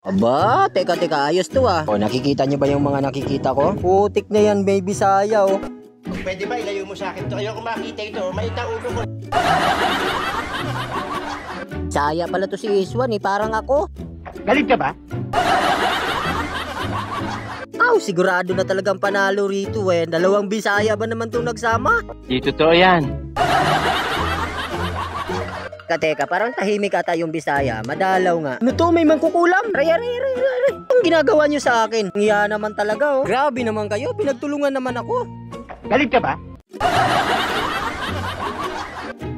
Aba, teka, ayos to ah. O, nakikita nyo ba yung mga nakikita ko? Putik na yan, baby Bisaya oh. Pwede ba ilayo mo sa akin to? Ayoko makita ito. Maliit ang ulo ko. Bisaya pala to si Iswan eh, parang ako. Galit ka ba? Sigurado na talagang panalo rito eh. Dalawang Bisaya ba naman itong nagsama? Di totoo yan. Teka, parang tahimik ata yung Bisaya. Madalaw nga. Ano to? May mangkukulam? Ray. Ang ginagawa nyo sa akin? Ngiya naman talaga oh. Grabe naman kayo. Pinagtulungan naman ako. Galit ka ba?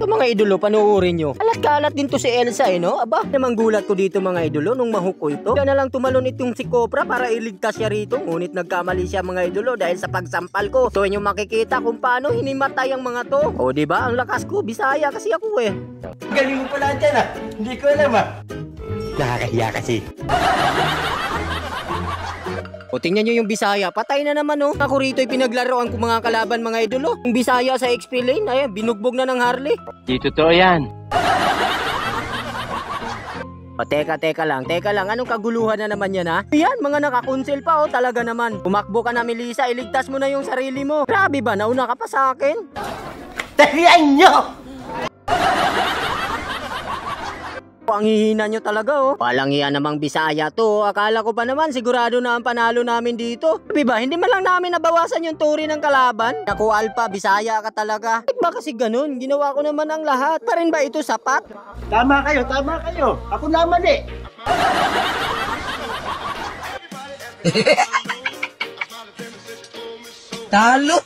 Ito mga idolo, panuorin nyo. Alat-kalat din to si Elsa eh, no? Aba, namang gulat ko dito mga idolo nung mahuko ito. Kaya na lang tumalon itong si Cobra para iligtas siya rito. Ngunit nagkamali siya mga idolo dahil sa pagsampal ko. Ito yung makikita kung paano hinimatay ang mga to. O diba, ang lakas ko, Bisaya kasi ako eh. Galing mo pala dyan ah. Hindi ko alam ah. Nakakahiya kasi. O tingnan nyo yung Bisaya, patay na naman oh. Ako rito'y pinaglaruan ko mga kalaban mga idolo. Yung Bisaya sa XP lane, ayan, binugbog na ng Harley. Di totoo yan. O teka lang, anong kaguluhan na naman yan ha? Yan, mga nakakonsil pa oh, talaga naman. Umakbo ka na Melissa, iligtas mo na yung sarili mo. Grabe ba, nauna ka pa sa akin? Talian nyo! Ang hihina nyo talaga oh. Walang iyan namang Bisaya to. Akala ko pa naman sigurado na ang panalo namin dito. Diba, hindi man lang namin nabawasan yung turi ng kalaban. Naku Alpha, Bisaya ka talaga. Bakit ba kasi ganun? Ginawa ko naman ang lahat. Pa rin ba ito sapat? Tama kayo. Ako naman eh. Talo!